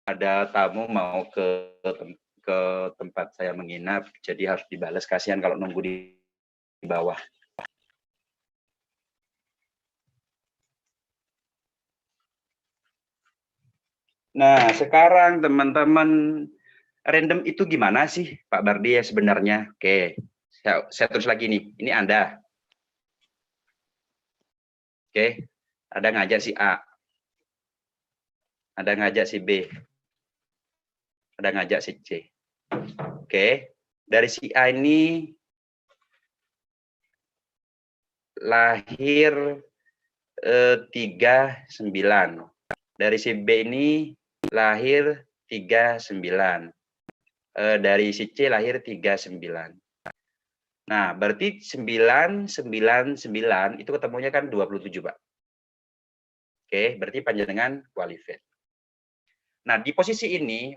ada tamu mau ke tempat saya menginap, jadi harus dibalas. Kasihan kalau nunggu di bawah. Nah, sekarang teman-teman, random itu gimana sih Pak Bardi ya sebenarnya? Oke, saya terus lagi nih. Ini Anda. Oke, ada ngajak si A. Ada ngajak si B. Ada ngajak si C. Oke, dari si A ini lahir 39. Dari si B ini lahir 39. Dari si C lahir 39. Nah, berarti 999 itu ketemunya kan 27, Pak. Oke, berarti panjenengan qualified. Nah, di posisi ini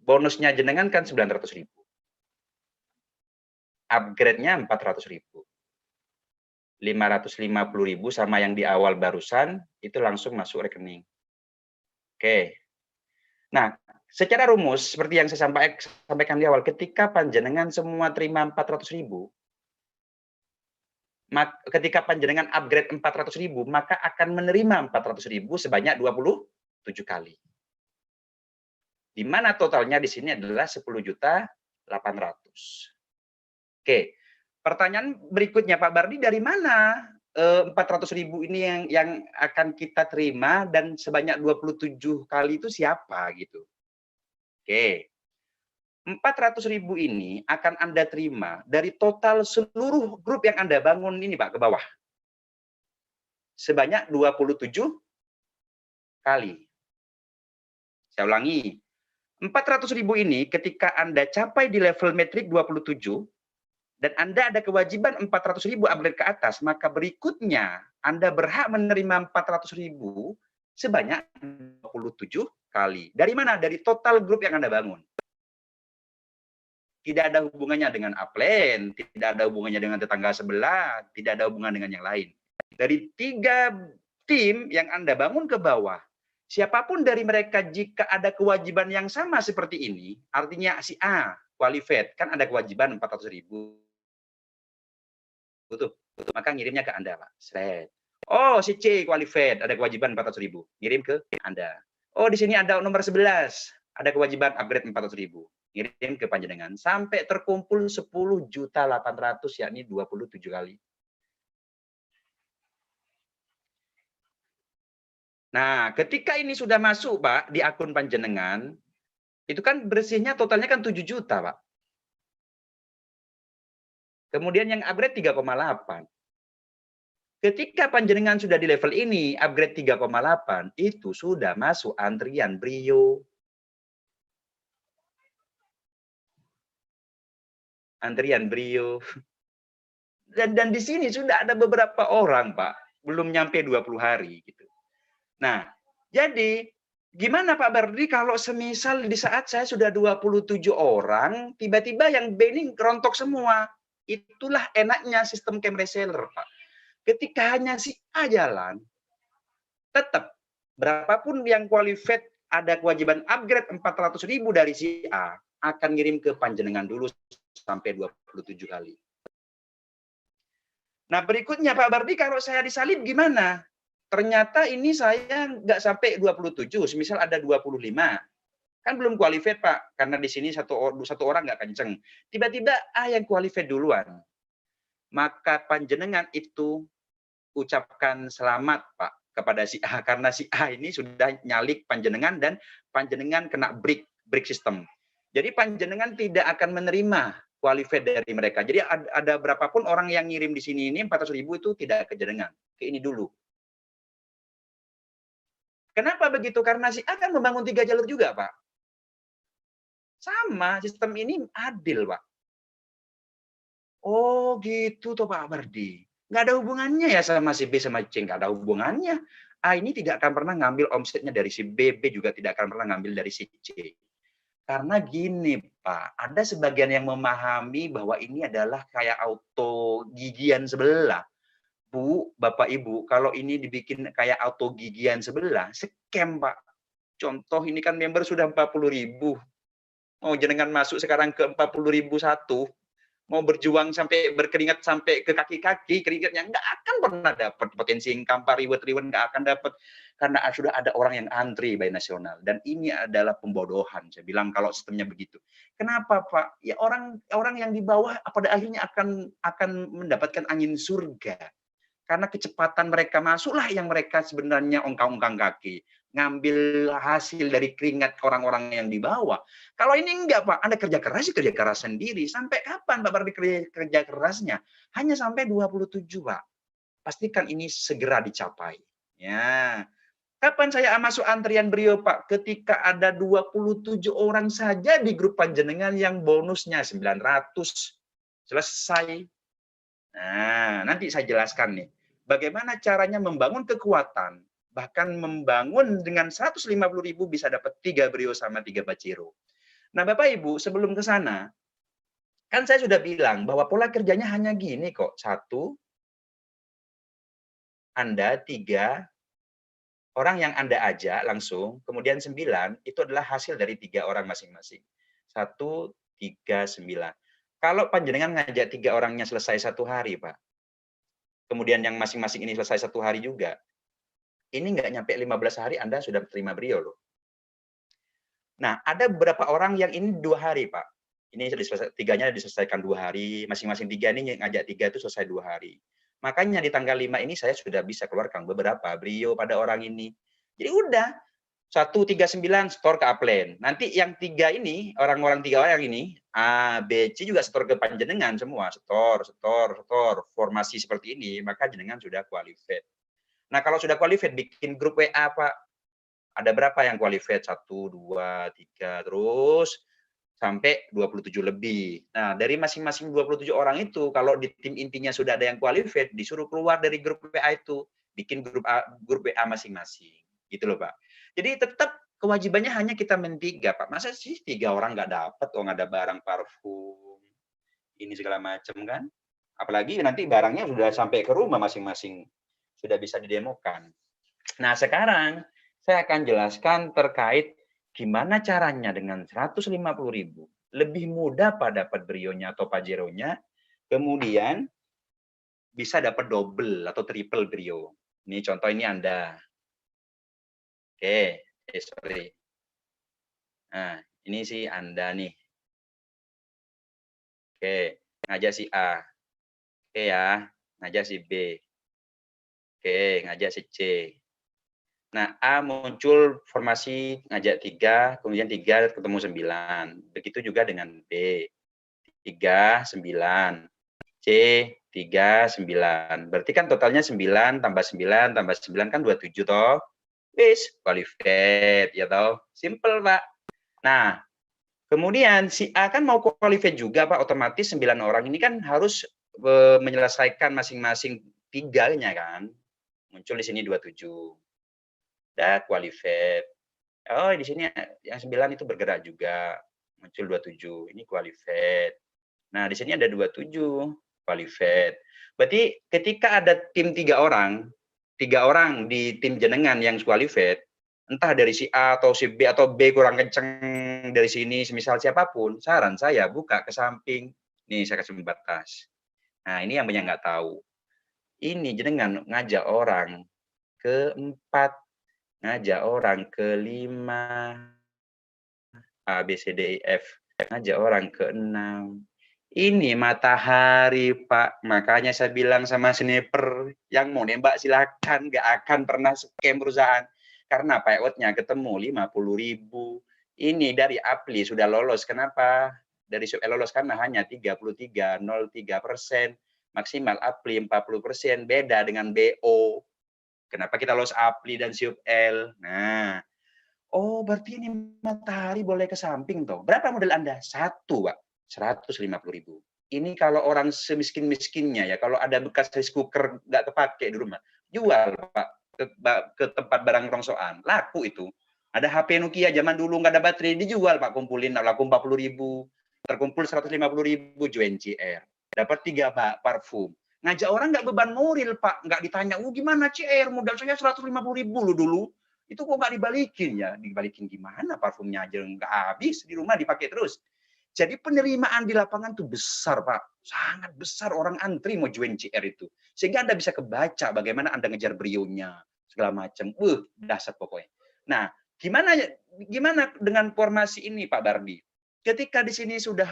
bonusnya jenengan kan 900.000. Upgrade-nya 400.000. 550.000 sama yang di awal barusan itu langsung masuk rekening. Oke. Nah, secara rumus seperti yang saya sampaikan di awal, ketika panjenengan semua terima 400.000, ketika panjenengan upgrade 400.000, maka akan menerima 400.000 sebanyak 27 kali. Di mana totalnya di sini adalah 10.800.000. Oke, pertanyaan berikutnya Pak Bardi, dari mana 400.000 ini yang akan kita terima dan sebanyak 27 kali itu siapa gitu? Oke, 400.000 ini akan Anda terima dari total seluruh grup yang Anda bangun ini Pak, ke bawah. Sebanyak 27 kali. Saya ulangi, 400.000 ini ketika Anda capai di level metrik 27, dan Anda ada kewajiban 400.000 upgrade ke atas, maka berikutnya Anda berhak menerima 400.000 sebanyak 27 kali. Dari mana? Dari total grup yang Anda bangun. Tidak ada hubungannya dengan upline, tidak ada hubungannya dengan tetangga sebelah, tidak ada hubungan dengan yang lain. Dari 3 tim yang Anda bangun ke bawah, siapapun dari mereka jika ada kewajiban yang sama seperti ini, artinya si A qualified, kan ada kewajiban 400.000. Betul, maka ngirimnya ke Anda, Pak. Sret. Oh, si C qualified, ada kewajiban 400.000. Ngirim ke Anda. Oh, di sini ada nomor 11, ada kewajiban upgrade 400.000. Ngirim ke panjenengan sampai terkumpul 10.800.000, yakni 27 kali. Nah, ketika ini sudah masuk, Pak, di akun panjenengan, itu kan bersihnya totalnya kan 7 juta, Pak. Kemudian yang upgrade 3,8. Ketika panjenengan sudah di level ini, upgrade 3,8, itu sudah masuk antrian Brio. Antrian Brio. Dan di sini sudah ada beberapa orang, Pak, belum nyampe 20 hari gitu. Nah, jadi gimana Pak Bardi kalau semisal di saat saya sudah 27 orang, tiba-tiba yang B ini kerontok semua. Itulah enaknya sistem cam reseller, Pak. Ketika hanya si A jalan, tetap berapapun yang qualified ada kewajiban upgrade 400.000 dari si A, akan ngirim ke panjenengan dulu sampai 27 kali. Nah, berikutnya Pak Bardi, kalau saya disalib gimana? Ternyata ini saya nggak sampai 27, misal ada 25. Kan belum qualified, Pak, karena di sini satu orang nggak kenceng. Tiba-tiba A yang qualified duluan. Maka panjenengan itu ucapkan selamat, Pak, kepada si A, karena si A ini sudah nyalik panjenengan dan panjenengan kena break system. Jadi panjenengan tidak akan menerima qualified dari mereka. Jadi ada berapapun orang yang ngirim di sini ini 400.000 itu tidak ke jenengan, ke ini dulu. Kenapa begitu? Karena si A kan membangun 3 jalur juga, Pak. Sama, sistem ini adil, Pak. Oh, gitu toh Pak Bardi. Nggak ada hubungannya ya sama si B sama C, nggak ada hubungannya. A ini tidak akan pernah ngambil omsetnya dari si B, B juga tidak akan pernah ngambil dari si C. Karena gini, Pak, ada sebagian yang memahami bahwa ini adalah kayak auto gigian sebelah. Bu, Bapak Ibu, kalau ini dibikin kayak auto gigian sebelah, scam, Pak. Contoh ini kan member sudah 40.000. Mau jenengan masuk sekarang ke 40.001, mau berjuang sampai berkeringat sampai ke kaki-kaki, keringatnya nggak akan pernah dapat potensi income, reward nggak akan dapat karena sudah ada orang yang antri by nasional dan ini adalah pembodohan. Saya bilang kalau sistemnya begitu. Kenapa Pak? Ya orang yang di bawah pada akhirnya akan mendapatkan angin surga. Karena kecepatan mereka masuklah yang mereka sebenarnya ongkang-ongkang kaki. Ngambil hasil dari keringat orang-orang yang di bawah. Kalau ini enggak, Pak. Anda kerja keras sendiri. Sampai kapan, Pak, berarti kerja kerasnya? Hanya sampai 27, Pak. Pastikan ini segera dicapai. Ya. Kapan saya masuk antrian beliau, Pak? Ketika ada 27 orang saja di grup panjenengan yang bonusnya 900. Selesai. Nah, nanti saya jelaskan nih. Bagaimana caranya membangun kekuatan, bahkan membangun dengan 150.000 bisa dapat 3 brio sama 3 baciro. Nah, Bapak Ibu, sebelum ke sana, kan saya sudah bilang bahwa pola kerjanya hanya gini kok. 1, Anda 3, orang yang Anda ajak langsung, kemudian 9, itu adalah hasil dari 3 orang masing-masing. 1, 3, 9. Kalau panjenengan ngajak 3 orangnya selesai 1 hari, Pak, kemudian yang masing-masing ini selesai 1 hari juga, ini nggak nyampe 15 hari Anda sudah terima beliau loh. Nah, ada beberapa orang yang ini 2 hari, Pak. Ini tiganya diselesaikan 2 hari, masing-masing 3 ini ngajak 3 itu selesai 2 hari. Makanya di tanggal 5 ini saya sudah bisa keluarkan beberapa beliau pada orang ini. Jadi udah, 139 store ke upline. Nanti yang 3 ini, orang-orang 3 orang ini, A, B, C juga store ke panjenengan semua. Store, formasi seperti ini, maka jenengan sudah qualified. Nah, kalau sudah qualified, bikin grup WA, Pak. Ada berapa yang qualified? 1, 2, 3, terus sampai 27 lebih. Nah, dari masing-masing 27 orang itu, kalau di tim intinya sudah ada yang qualified, disuruh keluar dari grup WA itu, bikin grup WA masing-masing. Gitu loh, Pak. Jadi tetap kewajibannya hanya kita men-3, Pak. Masa sih 3 orang nggak dapat, oh nggak ada barang parfum, ini segala macam kan? Apalagi nanti barangnya sudah sampai ke rumah masing-masing, sudah bisa didemokan. Nah, sekarang saya akan jelaskan terkait gimana caranya dengan 150.000 lebih mudah Pak dapat brionya atau pajeronya, kemudian bisa dapat double atau triple brio. Ini contoh ini Anda. Oke, sorry. Nah, ini si Anda nih. Oke, ngajak si A. Oke ya, ngajak si B. Oke, ngajak si C. Nah, A muncul formasi ngajak 3, kemudian 3 ketemu 9. Begitu juga dengan B. 3, 9. C, 3, 9. Berarti kan totalnya 9 tambah 9 tambah 9 kan 27 toh. Wis, qualified ya toh. Simple, Pak. Nah, kemudian si A kan mau qualified juga, Pak. Otomatis 9 orang ini kan harus menyelesaikan masing-masing 3-nya kan. Muncul di sini 27. Udah qualified. Oh, di sini yang 9 itu bergerak juga. Muncul 27. Ini qualified. Nah, di sini ada 27 qualified. Berarti ketika ada tim 3 orang di tim jenengan yang qualified, entah dari si A atau si B atau B kurang kenceng dari sini, semisal siapapun, saran saya buka ke samping. Nih, saya kasih batas. Nah, ini yang banyak nggak tahu. Ini jenengan ngajak orang ke-4, ngajak orang ke-5, A, B, C, D, E, F, ngajak orang ke-6. Ini matahari, Pak. Makanya saya bilang sama sniper, yang mau nembak silakan, nggak akan pernah scam perusahaan. Karena payout-nya ketemu 50.000. Ini dari Apli sudah lolos. Kenapa? Dari lolos karena hanya 33,03%. Maksimal Apli 40%. Beda dengan BO. Kenapa kita lolos Apli dan SUL? Nah, oh berarti ini matahari boleh ke samping toh. Berapa modal Anda? 1, Pak. 150.000. Ini kalau orang semiskin-miskinnya ya, kalau ada bekas rice cooker nggak kepake di rumah, jual Pak ke tempat barang rongsokan, laku itu. Ada HP Nokia zaman dulu nggak ada baterai, dijual Pak, kumpulin laku 40.000, terkumpul 150.000, join CR, dapat 3 parfum. Ngajak orang nggak beban moral Pak, nggak ditanya, gimana CR, modal saya 150.000 dulu. Itu kok nggak dibalikin ya? Dibalikin gimana? Parfumnya aja nggak habis, di rumah dipakai terus. Jadi penerimaan di lapangan tuh besar, Pak. Sangat besar, orang antri mau join CR itu. Sehingga Anda bisa kebaca bagaimana Anda ngejar brionya, segala macam. Dahsyat pokoknya. Nah, gimana dengan formasi ini, Pak Bardi? Ketika di sini sudah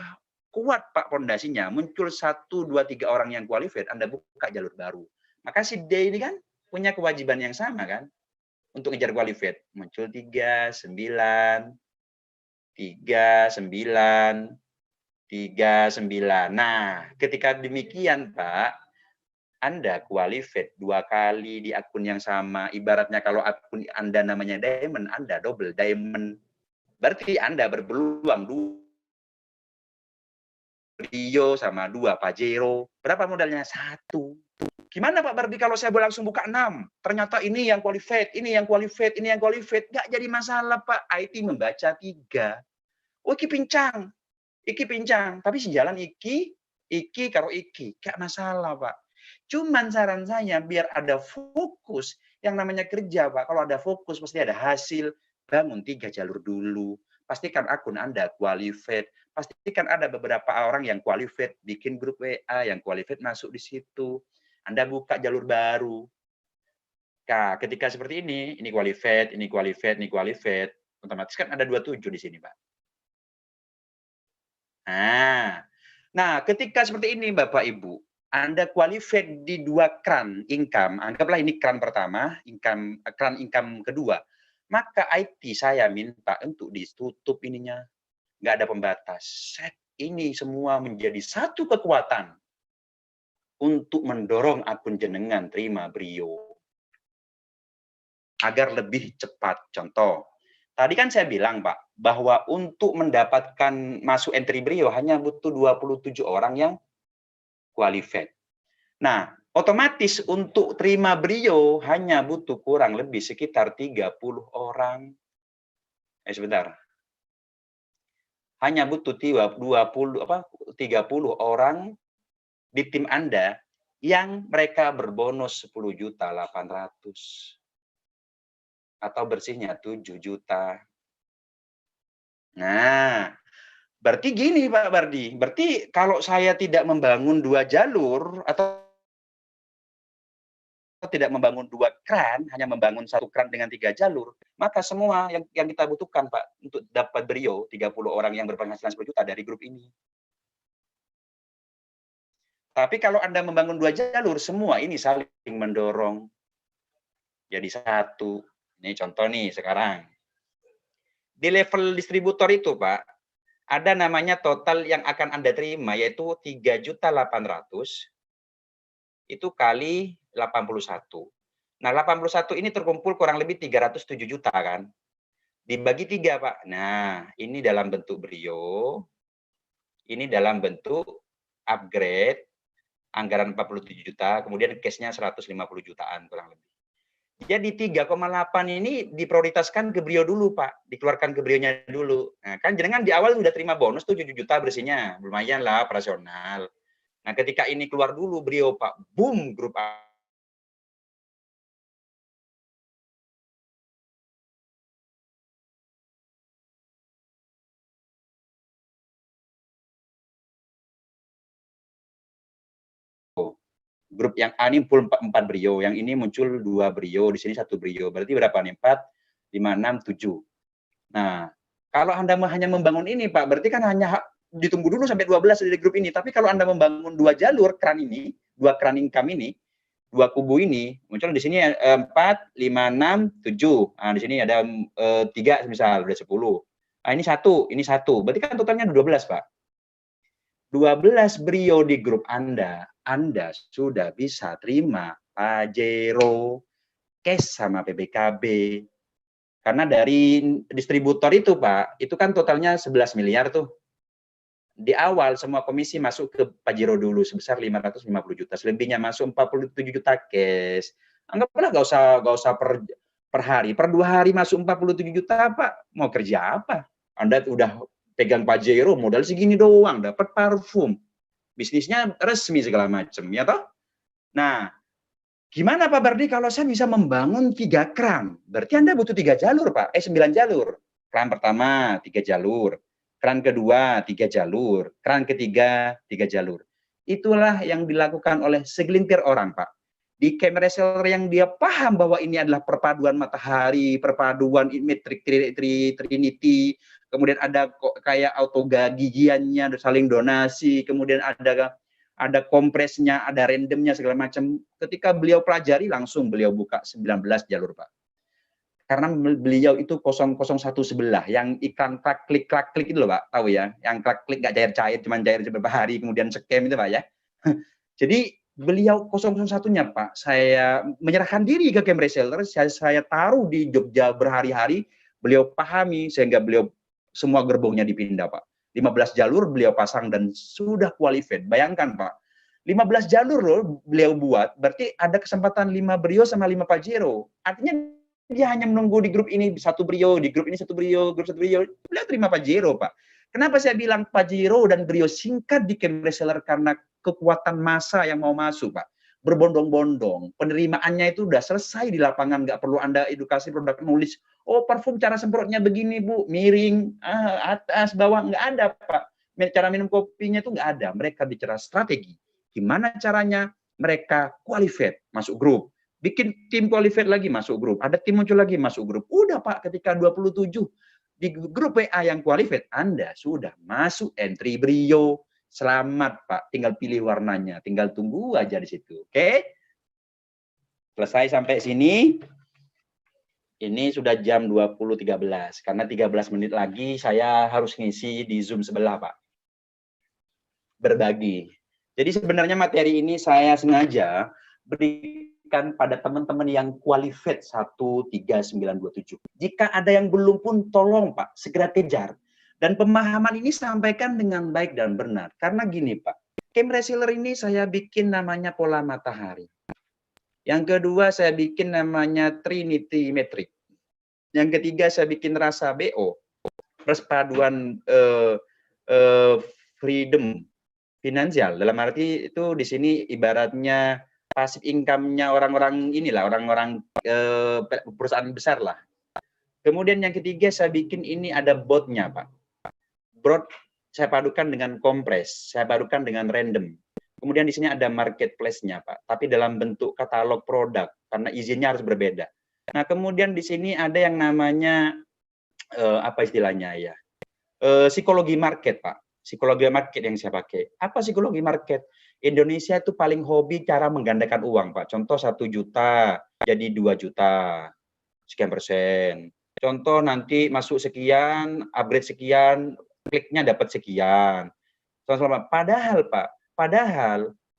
kuat, Pak, pondasinya, muncul 1, 2, 3 orang yang qualified, Anda buka jalur baru. Maka si D ini kan punya kewajiban yang sama kan? Untuk ngejar qualified. Muncul 3, 9, 3, 9, 3, 9. Nah, ketika demikian, Pak, Anda qualified 2 kali di akun yang sama. Ibaratnya kalau akun Anda namanya diamond, Anda double diamond. Berarti Anda berpeluang 2 Rio sama 2 Pajero. Berapa modalnya? 1. Gimana Pak Bardi kalau saya langsung buka 6? Ternyata ini yang qualified, ini yang qualified, ini yang qualified. Nggak jadi masalah, Pak. IT membaca 3. Oh, iki pincang. Iki pincang. Tapi sejalan iki karo iki. Nggak masalah, Pak. Cuman saran saya, biar ada fokus. Yang namanya kerja, Pak. Kalau ada fokus, pasti ada hasil. Bangun 3 jalur dulu. Pastikan akun Anda qualified. Pastikan ada beberapa orang yang qualified. Bikin grup WA yang qualified masuk di situ. Anda buka jalur baru. Nah, ketika seperti ini qualified, ini qualified, ini qualified, otomatis kan ada 27 di sini, Pak. Nah, ketika seperti ini, Bapak Ibu, Anda qualified di 2 kran income, anggaplah ini kran pertama, kran income kedua, maka IT saya minta untuk ditutup ininya, nggak ada pembatas. Set ini semua menjadi satu kekuatan untuk mendorong akun jenengan terima Brio agar lebih cepat. Contoh, tadi kan saya bilang, Pak, bahwa untuk mendapatkan masuk entry Brio hanya butuh 27 orang yang qualified. Nah, otomatis untuk terima Brio hanya butuh kurang lebih sekitar 30 orang. Sebentar. Hanya butuh 30 orang di tim Anda yang mereka berbonus 10.800.000 atau bersihnya 7 juta. Nah, berarti gini Pak Bardi, berarti kalau saya tidak membangun 2 jalur atau tidak membangun 2 kran, hanya membangun 1 kran dengan 3 jalur, maka semua yang kita butuhkan Pak untuk dapat Brio 30 orang yang berpenghasilan 10 juta dari grup ini. Tapi kalau Anda membangun 2 jalur, semua ini saling mendorong. Jadi satu. Ini contoh nih sekarang. Di level distributor itu, Pak, ada namanya total yang akan Anda terima, yaitu 3.800.000 itu kali 81. Nah, 81 ini terkumpul kurang lebih 307 juta kan. Dibagi 3, Pak. Nah, ini dalam bentuk Brio, ini dalam bentuk upgrade, anggaran 47 juta, kemudian cash-nya 150 jutaan kurang lebih. Jadi 3,8 ini diprioritaskan ke Brio dulu, Pak. Dikeluarkan ke Brionya dulu. Nah, kan jenengan di awal sudah terima bonus tuh 7 juta bersihnya. Lumayan lah operasional. Nah, ketika ini keluar dulu Brio, Pak. Boom, grup A. Grup yang A ini full 4 Brio, yang ini muncul 2 Brio, di sini 1 Brio. Berarti berapa nih? 4, 5, 6, 7. Nah, kalau Anda hanya membangun ini, Pak, berarti kan hanya ditunggu dulu sampai 12 dari grup ini. Tapi kalau Anda membangun 2 jalur kran ini, 2 kran income ini, 2 kubu ini, muncul di sini 4, 5, 6, 7. Nah, di sini ada 3 misal, udah 10. Nah, ini 1. Berarti kan totalnya 12, Pak. 12 Brio di grup Anda sudah bisa terima Pajero, cash sama PBKB. Karena dari distributor itu, Pak, itu kan totalnya 11 miliar tuh. Di awal semua komisi masuk ke Pajero dulu sebesar 550 juta. Selebihnya masuk 47 juta cash. Anggaplah nggak usah per hari. Per 2 hari masuk 47 juta, Pak. Mau kerja apa? Anda udah pegang Pajero, modal segini doang, dapat parfum. Bisnisnya resmi segala macam, ya toh? Nah, Gimana Pak Bardi kalau saya bisa membangun 3 kran? Berarti Anda butuh 3 jalur, Pak. 9 jalur. Kran pertama 3 jalur, kran kedua 3 jalur, kran ketiga 3 jalur. Itulah yang dilakukan oleh segelintir orang, Pak. Di camp reseller yang dia paham bahwa ini adalah perpaduan matahari, perpaduan metrik trinity, kemudian ada kayak gigiannya, saling donasi, kemudian ada kompresnya, ada randomnya segala macam. Ketika beliau pelajari langsung beliau buka 19 jalur, Pak. Karena beliau itu 001 sebelah, yang iklan klik itu loh, Pak, tahu ya? Yang klik nggak cair-cair, cuma cair beberapa hari kemudian scam itu, Pak ya. Jadi beliau 001-nya, Pak, saya menyerahkan diri ke camp reseller, saya taruh di Jogja berhari-hari, beliau pahami sehingga beliau semua gerbongnya dipindah, Pak. 15 jalur beliau pasang dan sudah qualified. Bayangkan, Pak, 15 jalur loh beliau buat, berarti ada kesempatan 5 Brio sama 5 Pajero. Artinya dia hanya menunggu di grup ini 1 Brio, di grup ini 1 Brio, grup 1 Brio. Beliau terima Pajero, Pak. Kenapa saya bilang Pajero dan Brio singkat di camp reseller? Karena kekuatan massa yang mau masuk, Pak. Berbondong-bondong. Penerimaannya itu udah selesai di lapangan, nggak perlu Anda edukasi produk nulis. Oh, parfum cara semprotnya begini, Bu. Miring, atas, bawah. Nggak ada, Pak. Cara minum kopinya itu nggak ada. Mereka bicara strategi. Gimana caranya? Mereka qualified, masuk grup. Bikin tim qualified lagi, masuk grup. Ada tim muncul lagi, masuk grup. Udah, Pak, ketika 27 di grup WA yang qualified, Anda sudah masuk entry Brio. Selamat, Pak. Tinggal pilih warnanya. Tinggal tunggu aja di situ. Oke? Selesai sampai sini. Ini sudah jam 20.13. Karena 13 menit lagi saya harus ngisi di Zoom sebelah, Pak. Berbagi. Jadi sebenarnya materi ini saya sengaja berikan pada teman-teman yang qualified 13927. Jika ada yang belum pun tolong Pak, segera kejar. Dan pemahaman ini sampaikan dengan baik dan benar. Karena gini Pak, camp reseller ini saya bikin namanya pola matahari. Yang kedua saya bikin namanya Trinity Metric. Yang ketiga saya bikin rasa BO. Perpaduan freedom finansial, dalam arti itu di sini ibaratnya passive income-nya orang-orang inilah, orang-orang perusahaan besar lah. Kemudian yang ketiga saya bikin ini ada bot-nya, Pak. Bot saya padukan dengan kompres, saya padukan dengan random. Kemudian di sini ada marketplace-nya, Pak, tapi dalam bentuk katalog produk karena izinnya harus berbeda. Nah, kemudian di sini ada yang namanya apa istilahnya ya? Psikologi market, Pak. Psikologi market yang saya pakai. Apa psikologi market? Indonesia itu paling hobi cara menggandakan uang, Pak. Contoh 1 juta jadi 2 juta, sekian persen. Contoh nanti masuk sekian, upgrade sekian, kliknya dapat sekian. Padahal, Pak,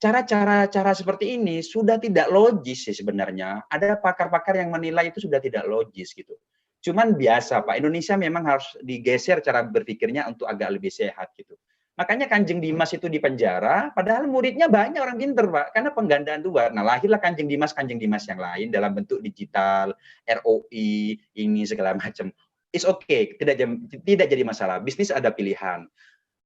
cara seperti ini sudah tidak logis sih sebenarnya. Ada pakar-pakar yang menilai itu sudah tidak logis gitu. Cuman biasa Pak, Indonesia memang harus digeser cara berpikirnya untuk agak lebih sehat gitu. Makanya Kanjeng Dimas itu di penjara, padahal muridnya banyak orang pinter Pak, karena penggandaan dua. Nah lahirlah Kanjeng Dimas yang lain dalam bentuk digital, ROI, ini segala macam. It's okay, tidak jadi masalah. Bisnis ada pilihan.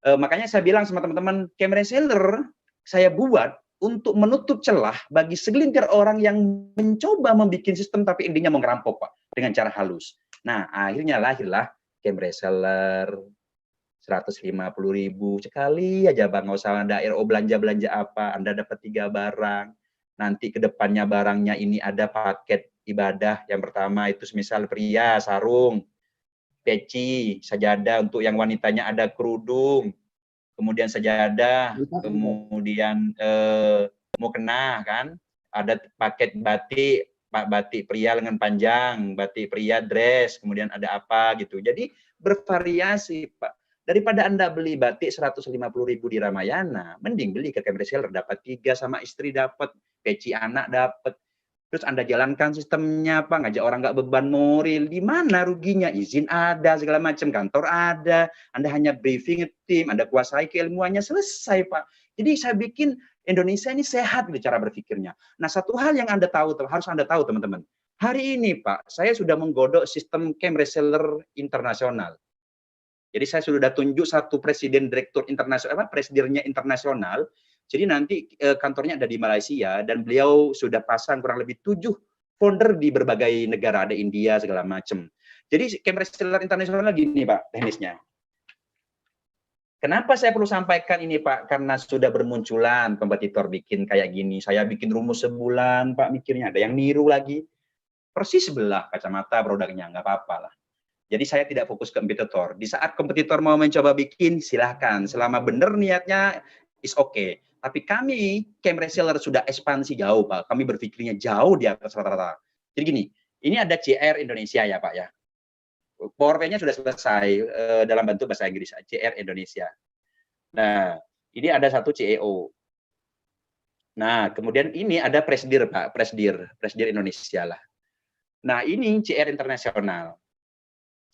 Makanya saya bilang sama teman-teman, camp reseller saya buat untuk menutup celah bagi segelintir orang yang mencoba membuat sistem tapi intinya mau ngerampok Pak dengan cara halus. Nah, akhirnya lahirlah camp reseller 150.000 sekali aja Bang, nggak usah Anda RO belanja apa, Anda dapat 3 barang. Nanti ke depannya barangnya ini ada paket ibadah. Yang pertama itu semisal pria sarung, peci, sajadah, untuk yang wanitanya ada kerudung, kemudian sajadah, kemudian mukena kan, ada paket batik pria lengan panjang, batik pria dress, kemudian ada apa gitu. Jadi bervariasi Pak. Daripada Anda beli batik 150.000 di Ramayana, mending beli ke camp reseller, dapat 3 sama istri dapat, peci anak dapat. Terus Anda jalankan sistemnya apa, ngajak orang nggak beban moral, di mana ruginya? Izin ada, segala macam, kantor ada, Anda hanya briefing tim, Anda kuasai keilmuannya, selesai Pak. Jadi saya bikin Indonesia ini sehat di cara berpikirnya. Nah, satu hal yang Anda tahu, harus Anda tahu teman-teman. Hari ini Pak, saya sudah menggodok sistem camp reseller internasional. Jadi saya sudah tunjuk satu presiden direktur internasional, presidennya internasional, Jadi nanti kantornya ada di Malaysia dan beliau sudah pasang kurang lebih 7 founder di berbagai negara, ada India segala macam. Jadi camp reseller internasional gini Pak teknisnya. Kenapa saya perlu sampaikan ini Pak? Karena sudah bermunculan kompetitor bikin kayak gini. Saya bikin rumus sebulan Pak mikirnya, ada yang niru lagi. Persis sebelah kacamata produknya, nggak apa-apa lah. Jadi saya tidak fokus ke kompetitor. Di saat kompetitor mau mencoba bikin, silahkan. Selama benar niatnya, is okay. Tapi kami, camp reseller sudah ekspansi jauh Pak. Kami berpikirnya jauh di atas rata-rata. Jadi gini, ini ada CR Indonesia ya Pak ya. PowerPoint-nya sudah selesai dalam bentuk bahasa Inggris, CR Indonesia. Nah, ini ada satu CEO. Nah, kemudian ini ada Presdir, Pak, Presdir Indonesia lah. Nah, ini CR internasional.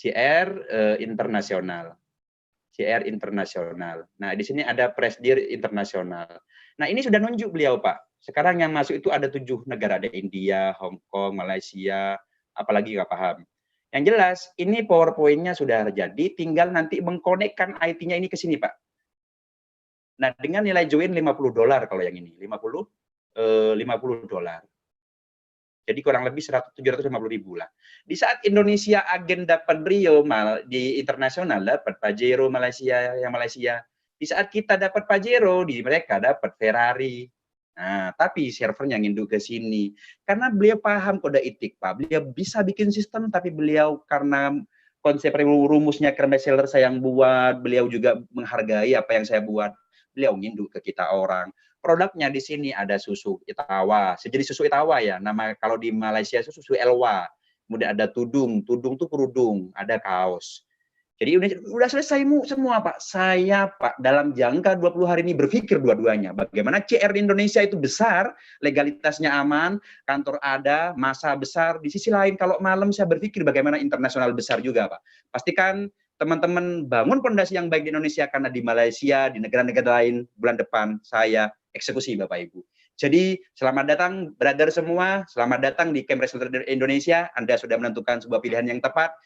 CR internasional. CR internasional. Nah, di sini ada Presdir internasional. Nah, ini sudah nunjuk beliau, Pak. Sekarang yang masuk itu ada 7 negara, ada India, Hong Kong, Malaysia, apalagi nggak paham. Yang jelas, ini PowerPoint-nya sudah jadi, tinggal nanti mengkonekkan IT-nya ini ke sini, Pak. Nah, dengan nilai join $50 kalau yang ini, 50 $50. Jadi kurang lebih 750.000 lah. Di saat Indonesia agen dapat Brio di internasional dapat Pajero Malaysia yang Malaysia. Di saat kita dapat Pajero, di mereka dapat Ferrari. Nah, tapi servernya nginduk ke sini. Karena beliau paham kode etik, Pak. Beliau bisa bikin sistem, tapi beliau karena konsep rumusnya karena seller saya yang buat, beliau juga menghargai apa yang saya buat. Beliau nginduk ke kita orang. Produknya di sini ada susu Itawa, jadi susu Itawa ya, nama kalau di Malaysia itu susu Elwa. Kemudian ada tudung tuh kerudung, ada kaos. Jadi udah selesai semua Pak. Saya Pak dalam jangka 20 hari ini berpikir dua-duanya. Bagaimana CR di Indonesia itu besar, legalitasnya aman, kantor ada, masa besar. Di sisi lain kalau malam saya berpikir bagaimana internasional besar juga Pak. Pastikan teman-teman bangun fondasi yang baik di Indonesia karena di Malaysia, di negara-negara lain bulan depan saya eksekusi Bapak Ibu. Jadi selamat datang brother semua, selamat datang di Camp Reseller Indonesia. Anda sudah menentukan sebuah pilihan yang tepat.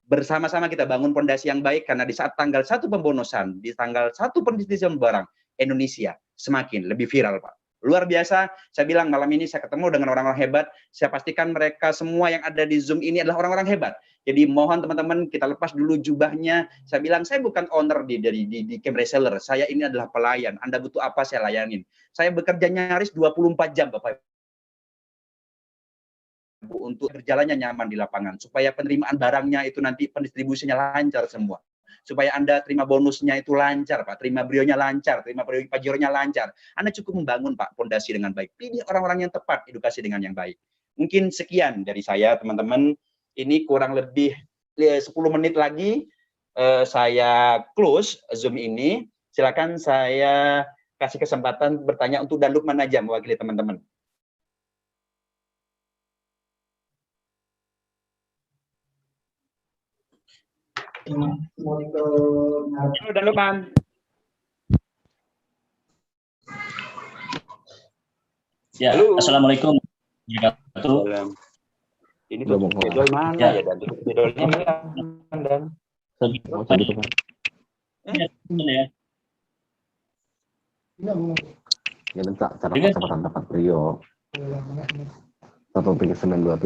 Bersama-sama kita bangun fondasi yang baik karena di saat tanggal 1 pembonosan, di tanggal 1 pendistribusian barang, Indonesia semakin lebih viral, Pak. Luar biasa, saya bilang malam ini saya ketemu dengan orang-orang hebat, saya pastikan mereka semua yang ada di Zoom ini adalah orang-orang hebat. Jadi mohon teman-teman kita lepas dulu jubahnya. Saya bilang saya bukan owner di Camp Reseller, saya ini adalah pelayan. Anda butuh apa saya layanin. Saya bekerja nyaris 24 jam, Bapak untuk berjalannya nyaman di lapangan, supaya penerimaan barangnya itu nanti pendistribusinya lancar semua. Supaya Anda terima bonusnya itu lancar, Pak. Terima brionya lancar, terima pajeronya lancar. Anda cukup membangun, Pak, fondasi dengan baik. Pilih orang-orang yang tepat, edukasi dengan yang baik. Mungkin sekian dari saya, teman-teman. Ini kurang lebih 10 menit lagi saya close Zoom ini. Silakan saya kasih kesempatan bertanya untuk Dan Lukman aja mewakili teman-teman. Halo Dan Lukman. Ya, halo. Assalamualaikum. Ini tuh bedol mana ya Dan? Bedolnya hilang Dan. Ya minta cara kesempatan dapat Brio. 13927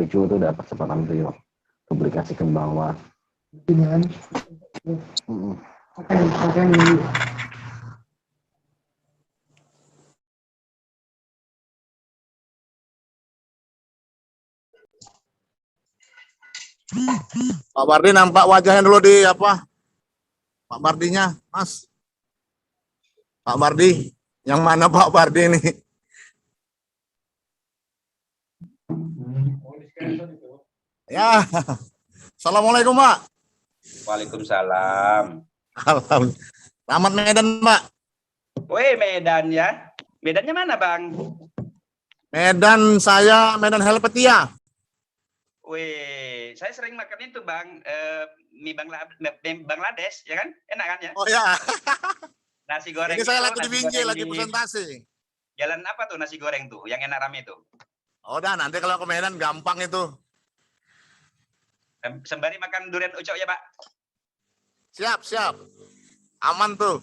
itu dapat kesempatan Brio. Publikasi ke bawah. Pak Bardi nampak wajahnya dulu di apa? Pak Bardinya, Mas. Pak Bardi, yang mana Pak Bardi ini? Ya. Assalamualaikum, Pak. Waalaikumsalam. Selamat Medan, Pak. Woi, Medan ya. Medannya mana, Bang? Medan saya Medan Helvetia. Wih, saya sering makan itu, Bang. Mie Bangladesh, ya kan? Enak kan ya? Oh ya. Nasi goreng. Ini saya itu, lagi di Binjai, lagi presentasi. Jalan apa tuh nasi goreng tuh? Yang enak rame tuh? Oh, dah nanti kalau ke Medan gampang itu. Sembari makan durian ucok ya, Pak? Siap, siap. Aman tuh.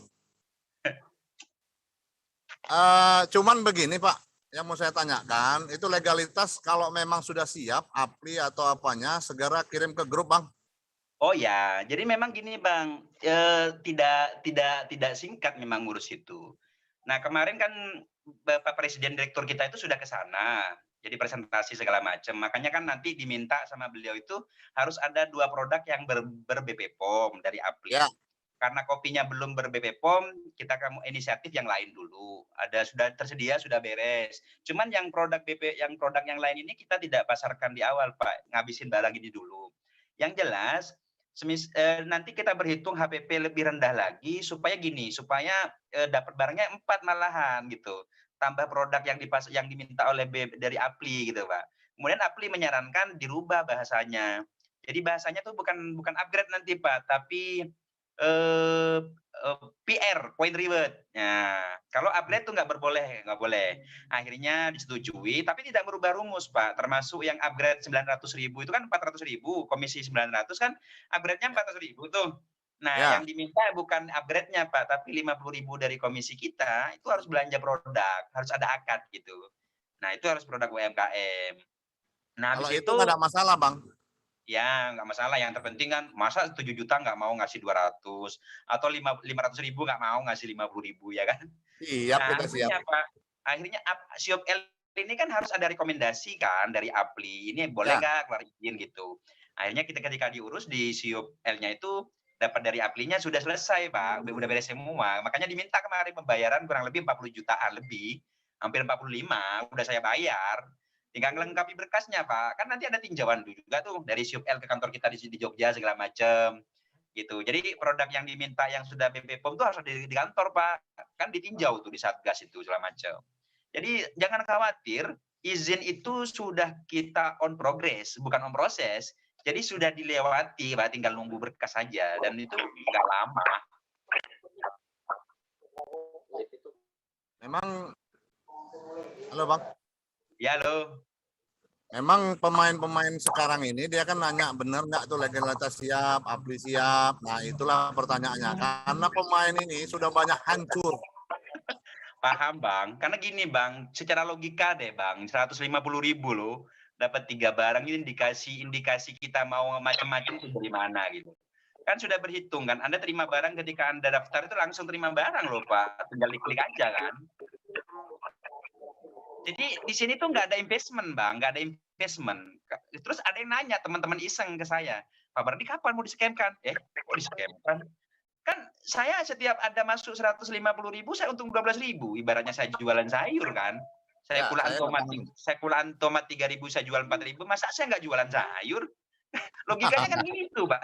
Cuman begini Pak, yang mau saya tanyakan, itu legalitas kalau memang sudah siap, apli atau apanya, segera kirim ke grup Bang. Oh ya, jadi memang gini Bang, tidak singkat memang ngurus itu. Nah kemarin kan Bapak Presiden Direktur kita itu sudah ke sana, jadi presentasi segala macam. Makanya kan nanti diminta sama beliau itu harus ada 2 produk yang ber-BP POM dari Apli. Ya. Karena kopinya belum ber-BP POM, kita kamu inisiatif yang lain dulu. Ada sudah tersedia, sudah beres. Cuman yang produk yang lain ini kita tidak pasarkan di awal, Pak. Ngabisin barang ini dulu. Yang jelas nanti kita berhitung HPP lebih rendah lagi supaya dapat barangnya 4 malahan gitu. Tambah produk yang diminta oleh dari Apli gitu, Pak. Kemudian Apli menyarankan dirubah bahasanya. Jadi bahasanya tuh bukan upgrade nanti, Pak, tapi PR, point reward. Nah, kalau upgrade tuh nggak boleh. Akhirnya disetujui, tapi tidak merubah rumus, Pak. Termasuk yang upgrade 900.000 itu kan 400.000, komisi 900 kan upgrade-nya 400.000 tuh. Nah, Ya. yang diminta bukan upgrade-nya, Pak, tapi 50.000 dari komisi kita, itu harus belanja produk, harus ada akad gitu. Nah, itu harus produk UMKM. Nah, Kalau habis itu nggak ada masalah Bang. ya, nggak masalah. Yang terpenting kan, masa 7 juta nggak mau ngasih 200, atau 500.000 nggak mau ngasih 50.000, ya kan? Siap, Nah, kita siap. akhirnya Siop L ini kan harus ada rekomendasi kan dari Apli. Ini boleh Ya. nggak keluar izin gitu. Akhirnya ketika diurus di Siop L-nya itu dapat dari Apli-nya sudah selesai, Pak. Udah beres semua. Makanya diminta kemarin pembayaran kurang lebih 40 jutaan lebih, hampir 45, udah saya bayar. Tinggal melengkapi berkasnya, Pak. Kan nanti ada tinjauan juga tuh dari Siop L ke kantor kita di Jogja segala macam. Gitu. Jadi produk yang diminta yang sudah BP POM itu harus di kantor, Pak. Kan ditinjau tuh di Satgas itu segala macam. Jadi jangan khawatir, izin itu sudah kita on progress, bukan on proses. Jadi sudah dilewati, Pak, tinggal nunggu berkas saja dan itu nggak lama. Memang, halo Bang. Ya, loh. Memang pemain-pemain sekarang ini dia kan nanya benar nggak tuh legalitas siap, apli siap. Nah itulah pertanyaannya. Karena pemain ini sudah banyak hancur. Paham, Bang. Karena gini, Bang, secara logika deh, Bang, 150.000 loh, dapat 3 barang ini indikasi kita mau macam-macam itu dari mana gitu. Kan sudah berhitung kan, Anda terima barang ketika Anda daftar itu langsung terima barang loh, Pak. Tinggal diklik aja kan. Jadi di sini tuh nggak ada investment, Bang, nggak ada investment. Terus ada yang nanya, teman-teman iseng ke saya, Pak Bardi kapan mau di-scam-kan? Kok di-scam-kan? Kan saya setiap ada masuk 150.000, saya untung 12.000. Ibaratnya saya jualan sayur kan. Saya kulaan tomat 3.000, saya jual 4.000. Masa saya nggak jualan sayur? Logikanya kan gitu, Pak.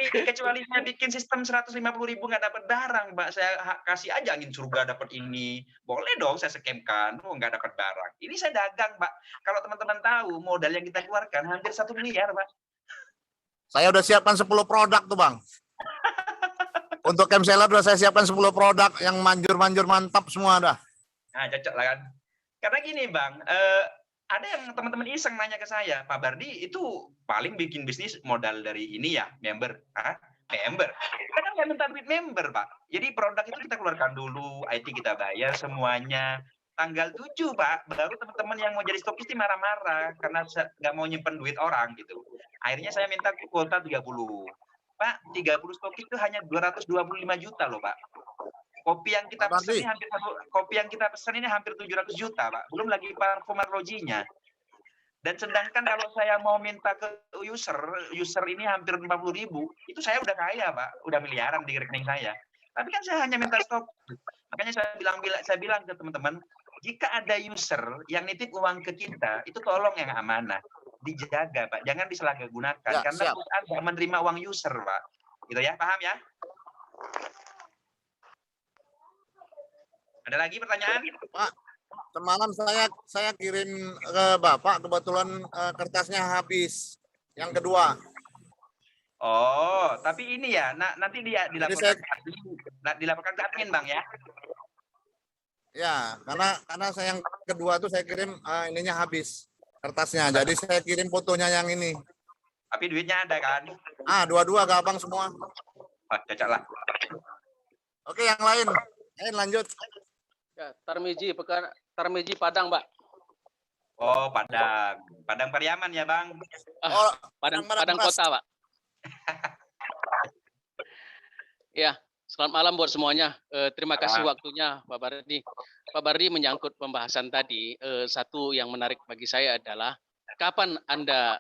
Kecuali saya bikin sistem 150.000 nggak dapat barang, Pak. Saya kasih aja angin surga dapat ini. Boleh dong saya scam-kan. Oh, nggak dapat barang. Ini saya dagang, Pak. Kalau teman-teman tahu, modal yang kita keluarkan hampir 1 miliar, Pak. Saya udah siapkan 10 produk tuh Bang. Untuk Camp Seller udah saya siapkan 10 produk yang manjur-manjur mantap semua dah. Nah, cocok lah kan. Karena gini, Bang, ada yang teman-teman iseng nanya ke saya, Pak Bardi itu paling bikin bisnis modal dari ini ya, member. Member. Kita kan nggak minta duit member, Pak. Jadi produk itu kita keluarkan dulu, IT kita bayar semuanya. Tanggal 7, Pak, baru teman-teman yang mau jadi stokis ini marah-marah karena nggak mau nyimpen duit orang gitu. Akhirnya saya minta kuota 30. Pak, 30 stokis itu hanya 225 juta loh, Pak. Kopi yang kita pesan ini hampir 700 juta, Pak. Belum lagi parfum arlojinya. Dan sedangkan kalau saya mau minta ke user ini hampir 50.000, itu saya udah kaya, Pak. Udah miliaran di rekening saya. Tapi kan saya hanya minta stok. Makanya saya bilang ke teman-teman, jika ada user yang nitip uang ke kita, itu tolong yang amanah. Dijaga, Pak. Jangan disalahgunakan. Ya, karena perusahaan tidak menerima uang user, Pak. Gitu ya, paham ya? Ada lagi pertanyaan? Pak, semalam saya kirim ke Bapak, kebetulan kertasnya habis. Yang kedua. Oh, tapi ini ya, nanti dia dilaporkan ke admin, Bang ya. Ya, karena saya yang kedua tuh saya kirim ininya habis kertasnya. Jadi saya kirim fotonya yang ini. Tapi duitnya ada kan? Dua-dua ke Abang semua. Wah, cocok lah. Oke, yang lain. Lanjut. Ya, Tarmiji Padang, Mbak. Oh, Padang. Padang Pariaman ya, Bang. Oh, Padang beras. Kota, Pak. Ya, selamat malam buat semuanya. Terima kasih waktunya, Pak Bardi. Pak Bardi menyangkut pembahasan tadi, satu yang menarik bagi saya adalah kapan Anda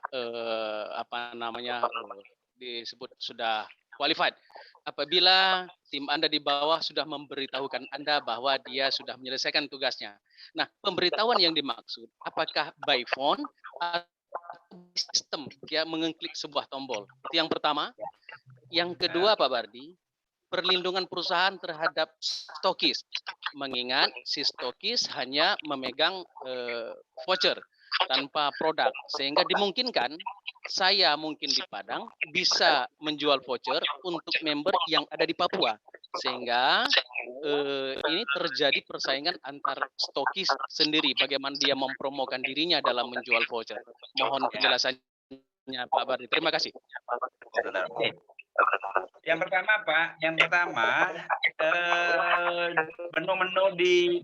disebut sudah qualified? Apabila tim Anda di bawah sudah memberitahukan Anda bahwa dia sudah menyelesaikan tugasnya. Nah, pemberitahuan yang dimaksud apakah by phone atau sistem dia mengeklik sebuah tombol? Itu yang pertama. Yang kedua, Pak Bardi, perlindungan perusahaan terhadap stokis. Mengingat si stokis hanya memegang voucher tanpa produk, sehingga dimungkinkan saya mungkin di Padang bisa menjual voucher untuk member yang ada di Papua, sehingga ini terjadi persaingan antar stokis sendiri, bagaimana dia mempromokan dirinya dalam menjual voucher. Mohon penjelasannya Pak Bardi. Terima kasih. Yang pertama, Pak,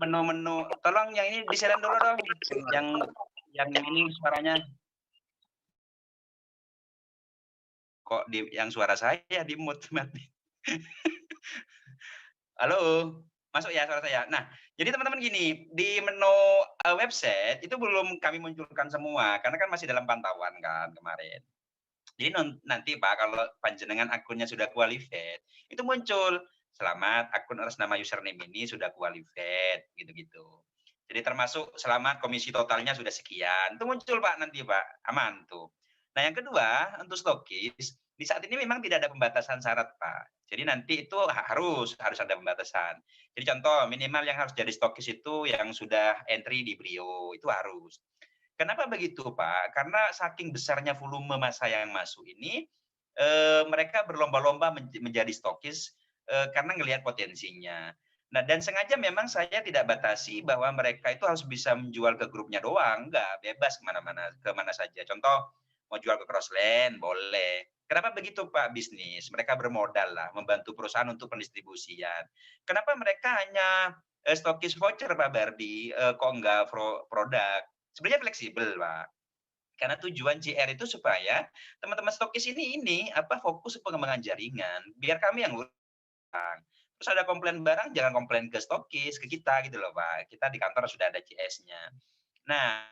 menu-menu, tolong yang ini di-share dulu dong. Yang ini suaranya. Kok yang suara saya di mute mati. Halo, masuk ya suara saya. Nah, jadi teman-teman gini, di menu website itu belum kami munculkan semua karena kan masih dalam pantauan kan kemarin. Jadi nanti Pak, kalau panjenengan akunnya sudah qualified, itu muncul selamat akun atas nama username ini sudah qualified, gitu-gitu. Jadi termasuk selamat komisi totalnya sudah sekian, itu muncul Pak nanti Pak, aman tuh. Nah yang kedua untuk stokis, di saat ini memang tidak ada pembatasan syarat Pak. Jadi nanti itu harus ada pembatasan. Jadi contoh minimal yang harus jadi stokis itu yang sudah entry di Brio, itu harus. Kenapa begitu Pak? Karena saking besarnya volume massa yang masuk ini, mereka berlomba-lomba menjadi stokis karena ngelihat potensinya. Nah dan sengaja memang saya tidak batasi bahwa mereka itu harus bisa menjual ke grupnya doang, enggak, bebas kemana saja. Contoh mau jual ke Crossland boleh. Kenapa begitu Pak bisnis? Mereka bermodal lah, membantu perusahaan untuk pendistribusian. Kenapa mereka hanya stokis voucher Pak Bardi, kok enggak produk? Sebenarnya fleksibel, Pak. Karena tujuan JR itu supaya teman-teman stokis ini fokus pengembangan jaringan, biar kami yang ngurang. Terus ada komplain barang, jangan komplain ke stokis, ke kita gitu loh, Pak. Kita di kantor sudah ada CS-nya. Nah,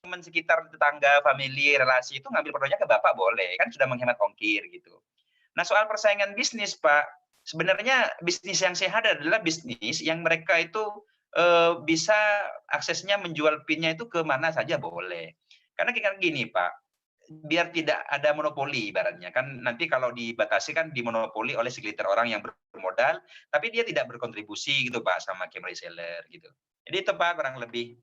teman sekitar, tetangga, family, relasi itu ngambil produknya ke Bapak boleh, kan sudah menghemat ongkir gitu. Nah, soal persaingan bisnis, Pak, sebenarnya bisnis yang sehat adalah bisnis yang mereka itu bisa aksesnya menjual PIN-nya itu ke mana saja boleh. Karena kayak gini, Pak, biar tidak ada monopoli ibaratnya. Kan nanti kalau dibatasi kan dimonopoli oleh segelintir orang yang bermodal, tapi dia tidak berkontribusi gitu, Pak, sama game reseller gitu. Jadi itu, Pak, kurang lebih.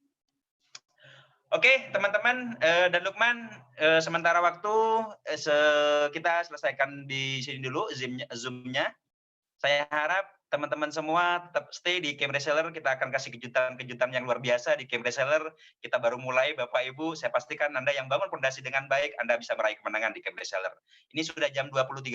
Oke, teman-teman dan Lukman, sementara waktu kita selesaikan di sini dulu Zoom-nya. Saya harap teman-teman semua tetap stay di Game Reseller. Kita akan kasih kejutan-kejutan yang luar biasa di Game Reseller. Kita baru mulai, Bapak Ibu. Saya pastikan Anda yang bangun fondasi dengan baik, Anda bisa meraih kemenangan di Game Reseller. Ini sudah jam 20.30.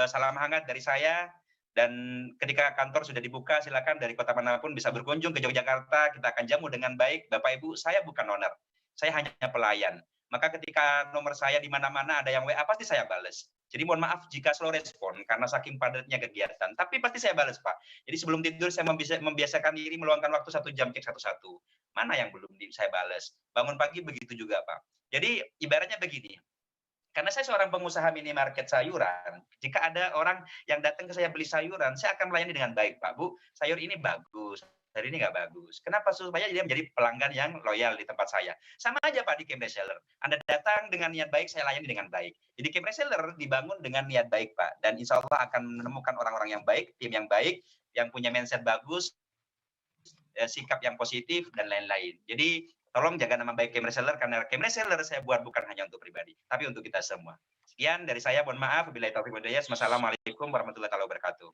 Salam hangat dari saya. Dan ketika kantor sudah dibuka, silakan dari kota manapun bisa berkunjung ke Yogyakarta. Kita akan jamu dengan baik. Bapak Ibu, saya bukan owner. Saya hanya pelayan. Maka ketika nomor saya di mana-mana ada yang WA, pasti saya balas. Jadi mohon maaf jika slow respon karena saking padatnya kegiatan. Tapi pasti saya balas, Pak. Jadi sebelum tidur saya membiasakan diri meluangkan waktu 1 jam cek satu-satu. Mana yang belum saya balas? Bangun pagi begitu juga, Pak. Jadi ibaratnya begini. Karena saya seorang pengusaha minimarket sayuran, jika ada orang yang datang ke saya beli sayuran, saya akan melayani dengan baik, Pak, Bu. Sayur ini bagus, sayur ini nggak bagus. Kenapa? Supaya dia menjadi pelanggan yang loyal di tempat saya. Sama aja, Pak, di Game Reseller. Anda datang dengan niat baik, saya layani dengan baik. Jadi Game Reseller dibangun dengan niat baik, Pak. Dan insya Allah akan menemukan orang-orang yang baik, tim yang baik, yang punya mindset bagus, sikap yang positif, dan lain-lain. Jadi tolong jaga nama baik Game Reseller, karena Game Reseller saya buat bukan hanya untuk pribadi, tapi untuk kita semua. Sekian dari saya, mohon maaf. Wabillahi taufiq wal hidayah. Wassalamualaikum warahmatullahi wabarakatuh.